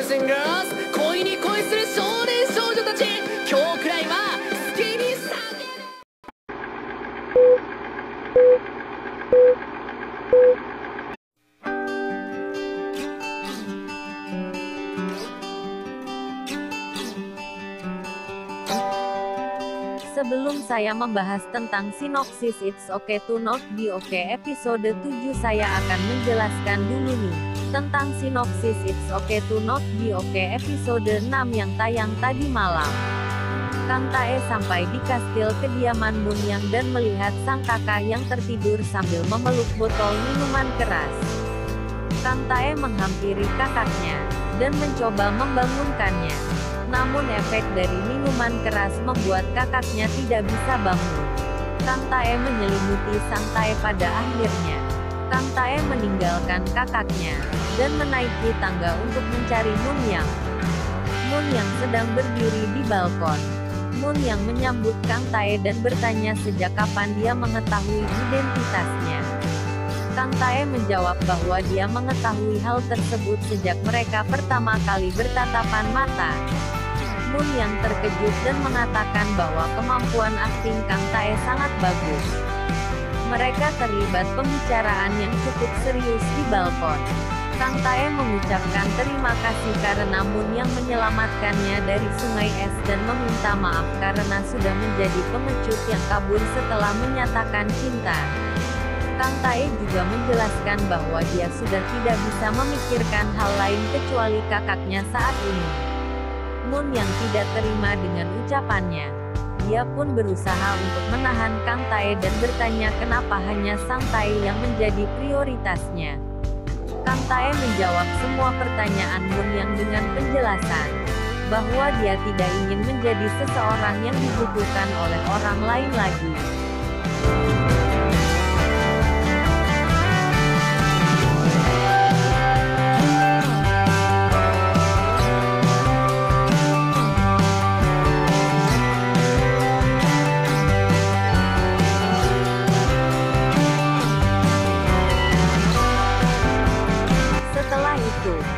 Boys and girls 恋に恋する少年少女たち今日くらいは好きにさせる Sebelum saya membahas tentang sinopsis It's Okay to Not Be Okay episode 7, saya akan menjelaskan dulu nih tentang sinopsis It's Okay to Not Be Okay episode 6 yang tayang tadi malam. Kang Tae sampai di kastil kediaman Moon Yang dan melihat sang kakak yang tertidur sambil memeluk botol minuman keras. Kang Tae menghampiri kakaknya dan mencoba membangunkannya. Namun efek dari minuman keras membuat kakaknya tidak bisa bangun. Kang Tae menyelimuti sang Tae pada akhirnya. Kang Tae meninggalkan kakaknya dan menaiki tangga untuk mencari Moon Yang. Moon Yang sedang berdiri di balkon. Moon Yang menyambut Kang Tae dan bertanya sejak kapan dia mengetahui identitasnya. Kang Tae menjawab bahwa dia mengetahui hal tersebut sejak mereka pertama kali bertatapan mata. Moon Yang terkejut dan mengatakan bahwa kemampuan akting Kang Tae sangat bagus. Mereka terlibat pembicaraan yang cukup serius di balkon. Kang Tae mengucapkan terima kasih karena Moon Yang menyelamatkannya dari sungai es dan meminta maaf karena sudah menjadi pengecut yang kabur setelah menyatakan cinta. Kang Tae juga menjelaskan bahwa dia sudah tidak bisa memikirkan hal lain kecuali kakaknya saat ini. Moon Yang tidak terima dengan ucapannya. Dia pun berusaha untuk menahan Kang Tae dan bertanya kenapa hanya sang Tae yang menjadi prioritasnya. Kang Tae menjawab semua pertanyaan Moon Yang dengan penjelasan bahwa dia tidak ingin menjadi seseorang yang dibutuhkan oleh orang lain lagi.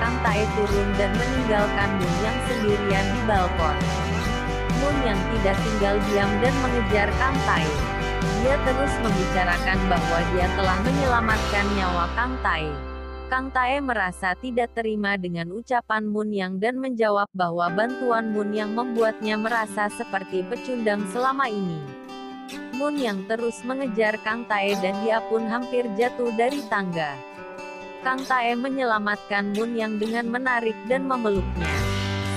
Kang Tae turun dan meninggalkan Moon Yang sendirian di balkon. Moon Yang tidak tinggal diam dan mengejar Kang Tae. Dia terus membicarakan bahwa dia telah menyelamatkan nyawa Kang Tae. Kang Tae merasa tidak terima dengan ucapan Moon Yang dan menjawab bahwa bantuan Moon Yang membuatnya merasa seperti pecundang selama ini. Moon Yang terus mengejar Kang Tae dan dia pun hampir jatuh dari tangga. Kang Tae menyelamatkan Moon Yang dengan menarik dan memeluknya.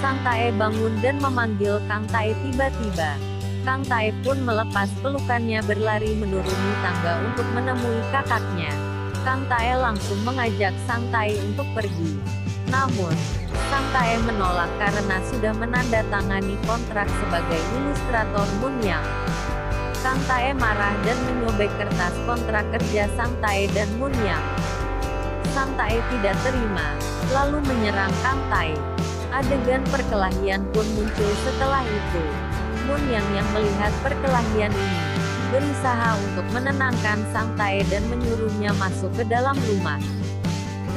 Sang Tae bangun dan memanggil Kang Tae tiba-tiba. Kang Tae pun melepas pelukannya berlari menuruni tangga untuk menemui kakaknya. Kang Tae langsung mengajak Sang Tae untuk pergi. Namun, Sang Tae menolak karena sudah menandatangani kontrak sebagai ilustrator Moon Yang. Kang Tae marah dan menyobek kertas kontrak kerja Sang Tae dan Moon Yang. Sang Tae tidak terima, lalu menyerang Kang Tae. Adegan perkelahian pun muncul setelah itu. Moon Yang melihat perkelahian ini, berusaha untuk menenangkan Sang Tae dan menyuruhnya masuk ke dalam rumah.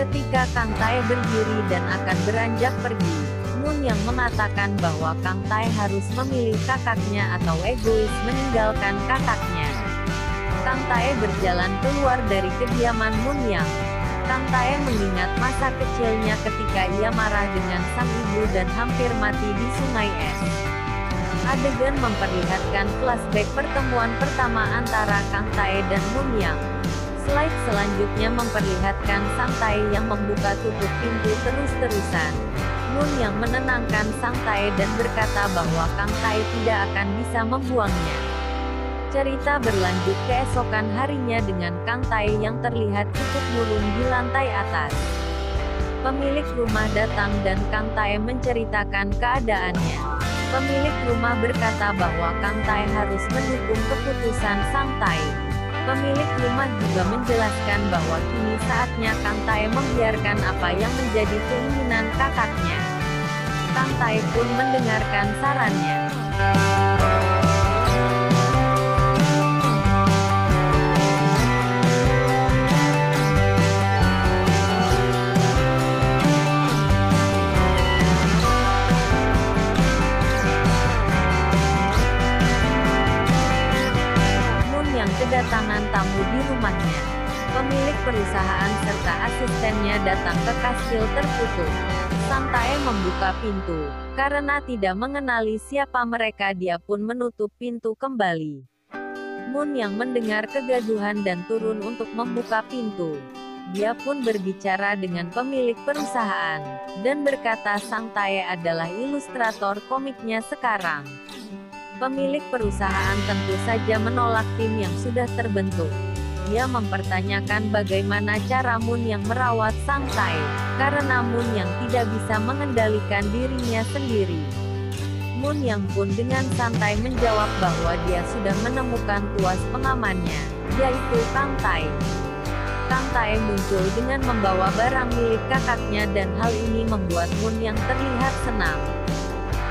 Ketika Kang Tae berdiri dan akan beranjak pergi, Moon Yang mengatakan bahwa Kang Tae harus memilih kakaknya atau egois meninggalkan kakaknya. Kang Tae berjalan keluar dari kediaman Moon Yang. Kang Tae mengingat masa kecilnya ketika ia marah dengan sang ibu dan hampir mati di sungai es. Adegan memperlihatkan flashback pertemuan pertama antara Kang Tae dan Moon Yang. Slide selanjutnya memperlihatkan Sang Tae yang membuka tutup pintu terus-terusan. Moon Yang menenangkan Sang Tae dan berkata bahwa Kang Tae tidak akan bisa membuangnya. Cerita berlanjut keesokan harinya dengan Kang Tae yang terlihat cukup murung di lantai atas. Pemilik rumah datang dan Kang Tae menceritakan keadaannya. Pemilik rumah berkata bahwa Kang Tae harus mendukung keputusan Sang Tae. Pemilik rumah juga menjelaskan bahwa kini saatnya Kang Tae membiarkan apa yang menjadi keinginan kakaknya. Kang Tae pun mendengarkan sarannya. asistennya datang ke kastil tertutup. Sang Tae membuka pintu. Karena tidak mengenali siapa mereka, dia pun menutup pintu kembali. Moon yang mendengar kegaduhan dan turun untuk membuka pintu. Dia pun berbicara dengan pemilik perusahaan, dan berkata Sang Tae adalah ilustrator komiknya sekarang. Pemilik perusahaan tentu saja menolak tim yang sudah terbentuk. Dia mempertanyakan bagaimana cara Moon yang merawat Sang Tae, karena Moon yang tidak bisa mengendalikan dirinya sendiri. Moon yang pun dengan santai menjawab bahwa dia sudah menemukan tuas pengamannya, yaitu Kang Tae. Kang Tae muncul dengan membawa barang milik kakaknya dan hal ini membuat Moon yang terlihat senang.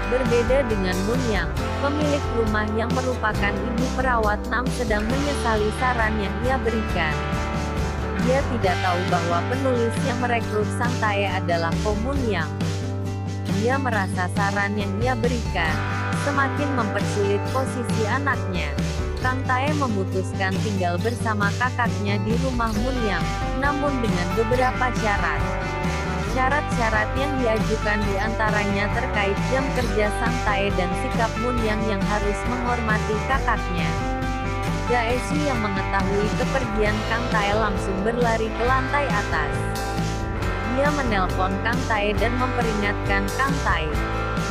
Berbeda dengan Moon yang, pemilik rumah yang merupakan ibu perawat Nam sedang menyesali saran yang ia berikan. Dia tidak tahu bahwa penulis yang merekrut Sang Tae adalah Ko Moon Yang. Dia merasa saran yang ia berikan semakin mempersulit posisi anaknya. Kang Tae memutuskan tinggal bersama kakaknya di rumah Moon Yang, namun dengan beberapa syarat. Syarat-syarat yang diajukan diantaranya terkait jam kerja Sang Tae dan sikap Moon Yang harus menghormati kakaknya. Jaesu yang mengetahui kepergian Kang Tae langsung berlari ke lantai atas. Dia menelpon Kang Tae dan memperingatkan Kang Tae.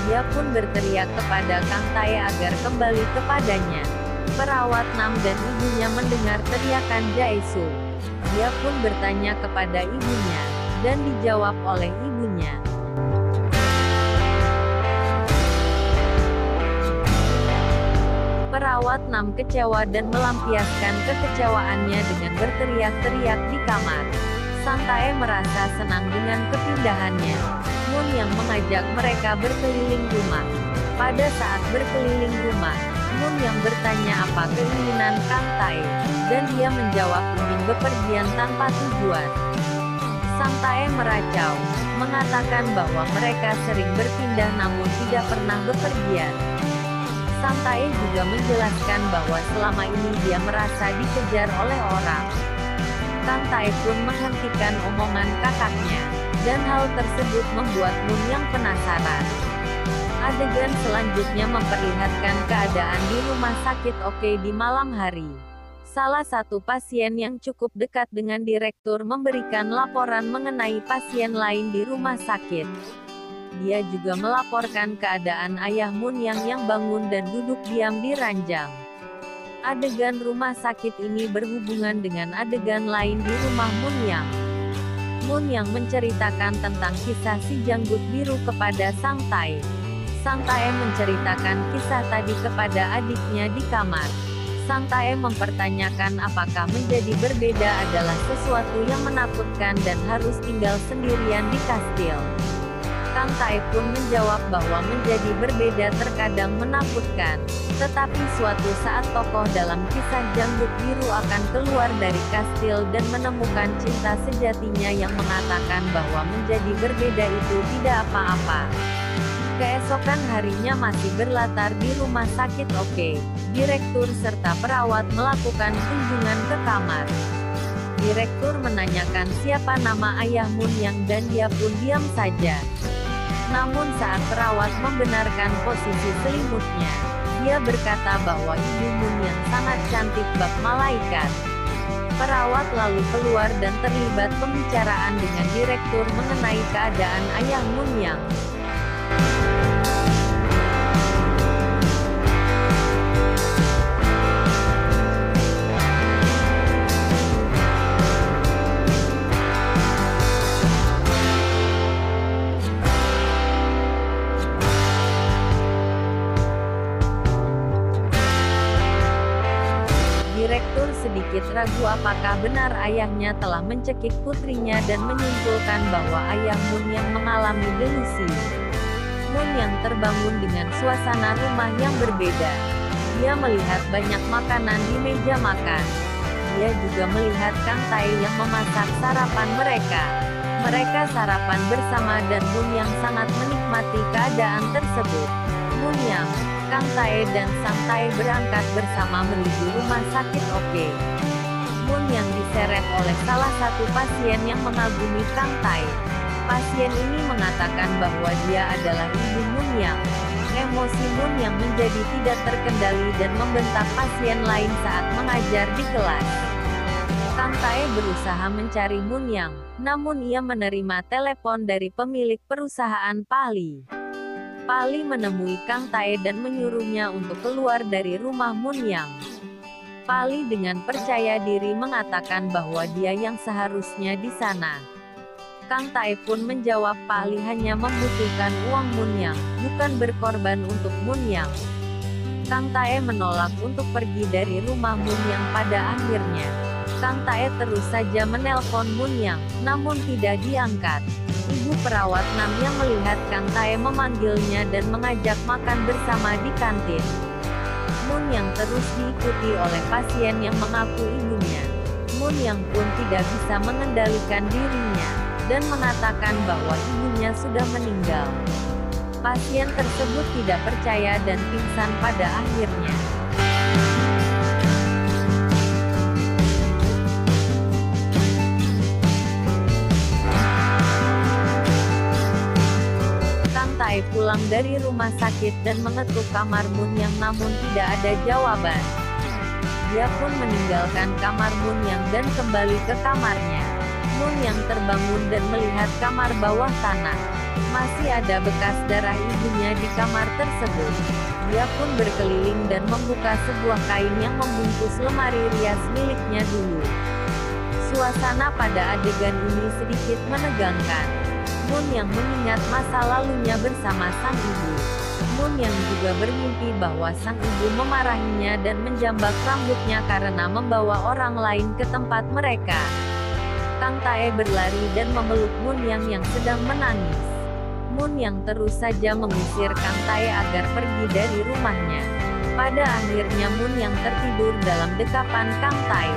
Dia pun berteriak kepada Kang Tae agar kembali kepadanya. Perawat Nam dan ibunya mendengar teriakan Jaesu. Dia pun bertanya kepada ibunya, dan dijawab oleh ibunya. Perawat Nam kecewa dan melampiaskan kekecewaannya dengan berteriak-teriak di kamar. Sang Tae merasa senang dengan kepindahannya. Moon yang mengajak mereka berkeliling rumah. Pada saat berkeliling rumah, Moon yang bertanya apa keinginan Kang Tae, dan dia menjawab ingin bepergian tanpa tujuan. Sang Tae meracau, mengatakan bahwa mereka sering berpindah namun tidak pernah bepergian. Sang Tae juga menjelaskan bahwa selama ini dia merasa dikejar oleh orang. Kang Tae pun menghentikan omongan kakaknya, dan hal tersebut membuat Moon yang penasaran. Adegan selanjutnya memperlihatkan keadaan di rumah sakit Oke di malam hari. Salah satu pasien yang cukup dekat dengan direktur memberikan laporan mengenai pasien lain di rumah sakit. Dia juga melaporkan keadaan ayah Moon yang bangun dan duduk diam di ranjang. Adegan rumah sakit ini berhubungan dengan adegan lain di rumah Moon Yang. Moon yang menceritakan tentang kisah si janggut biru kepada Sang Tae. Sang Tae menceritakan kisah tadi kepada adiknya di kamar. Sang Tae mempertanyakan apakah menjadi berbeda adalah sesuatu yang menakutkan dan harus tinggal sendirian di kastil. Kang Tae pun menjawab bahwa menjadi berbeda terkadang menakutkan, tetapi suatu saat tokoh dalam kisah janggut biru akan keluar dari kastil dan menemukan cinta sejatinya yang mengatakan bahwa menjadi berbeda itu tidak apa-apa. Keesokan harinya masih berlatar di rumah sakit Oke. Direktur serta perawat melakukan kunjungan ke kamar. Direktur menanyakan siapa nama ayah Moon Yang dan dia pun diam saja. Namun saat perawat membenarkan posisi selimutnya, dia berkata bahwa ibu Moon Yang sangat cantik bak malaikat. Perawat lalu keluar dan terlibat pembicaraan dengan direktur mengenai keadaan ayah Moon Yang. Direktur sedikit ragu apakah benar ayahnya telah mencekik putrinya dan menyimpulkan bahwa ayah Moon yang mengalami delusi. Moon yang terbangun dengan suasana rumah yang berbeda. Dia melihat banyak makanan di meja makan. Dia juga melihat Kang Tae yang memasak sarapan mereka. Mereka sarapan bersama dan Moon yang sangat menikmati keadaan tersebut. Moon Yang, Kang Tae dan Sang Tae berangkat bersama menuju rumah sakit Oke. Moon yang diseret oleh salah satu pasien yang mengagumi Kang Tae. Pasien ini mengatakan bahwa dia adalah ibu Moon Yang. Emosi Moon yang menjadi tidak terkendali dan membentak pasien lain saat mengajar di kelas. Kang Tae berusaha mencari Moon Yang, namun ia menerima telepon dari pemilik perusahaan Pali. Pali menemui Kang Tae dan menyuruhnya untuk keluar dari rumah Moon Yang. Pali dengan percaya diri mengatakan bahwa dia yang seharusnya di sana. Kang Tae pun menjawab Pali hanya membutuhkan uang Moon Yang, bukan berkorban untuk Moon Yang. Kang Tae menolak untuk pergi dari rumah Moon Yang pada akhirnya. Kang Tae terus saja menelpon Moon Yang, namun tidak diangkat. Ibu perawat Nam yang melihat Kang Tae memanggilnya dan mengajak makan bersama di kantin. Moon Yang terus diikuti oleh pasien yang mengaku ibunya. Moon Yang pun tidak bisa mengendalikan dirinya, dan mengatakan bahwa ibunya sudah meninggal. Pasien tersebut tidak percaya dan pingsan pada akhirnya. Kang Tae pulang dari rumah sakit dan mengetuk kamar Moon Yang namun tidak ada jawaban. Dia pun meninggalkan kamar Moon Yang dan kembali ke kamarnya. Moon Yang terbangun dan melihat kamar bawah tanah. Masih ada bekas darah ibunya di kamar tersebut. Dia pun berkeliling dan membuka sebuah kain yang membungkus lemari rias miliknya dulu. Suasana pada adegan ini sedikit menegangkan. Moon Yang mengingat masa lalunya bersama sang ibu. Moon Yang juga bermimpi bahwa sang ibu memarahinya dan menjambak rambutnya karena membawa orang lain ke tempat mereka. Kang Tae berlari dan memeluk Moon Yang sedang menangis. Moon Yang terus saja mengusir Kang Tae agar pergi dari rumahnya. Pada akhirnya Moon Yang tertidur dalam dekapan Kang Tae.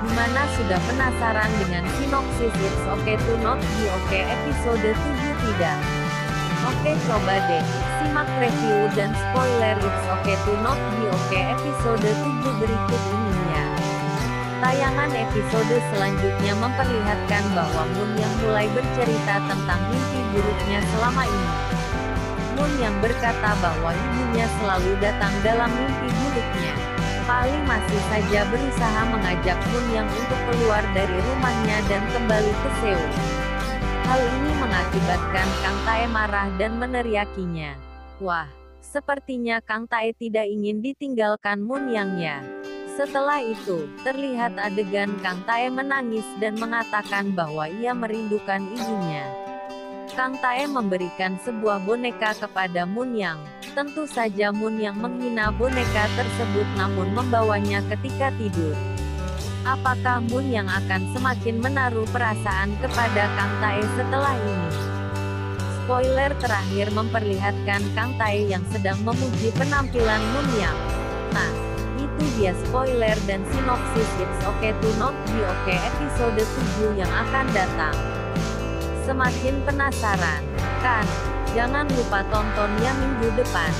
Dimana sudah penasaran dengan sinopsis It's Okay to Not Be Okay episode 7 tidak? Oke, coba deh, simak review dan spoiler It's Okay to Not Be Okay episode 7 berikut ini ya. Tayangan episode selanjutnya memperlihatkan bahwa Moon Yang mulai bercerita tentang mimpi buruknya selama ini. Moon Yang berkata bahwa ibunya selalu datang dalam mimpi buruknya. Pali masih saja berusaha mengajak Moon Yang untuk keluar dari rumahnya dan kembali ke Seoul. Hal ini mengakibatkan Kang Tae marah dan meneriakinya. Wah, sepertinya Kang Tae tidak ingin ditinggalkan Moon Yang ya. Setelah itu, terlihat adegan Kang Tae menangis dan mengatakan bahwa ia merindukan ibunya. Kang Tae memberikan sebuah boneka kepada Moon Yang. Tentu saja Moon Yang menghina boneka tersebut namun membawanya ketika tidur. Apakah Moon Yang akan semakin menaruh perasaan kepada Kang Tae setelah ini? Spoiler terakhir memperlihatkan Kang Tae yang sedang memuji penampilan Moon Yang. Nah, itu dia spoiler dan sinopsis It's Okay to Not Be Okay episode 7 yang akan datang. Semakin penasaran, kan? Jangan lupa tonton ya minggu depan.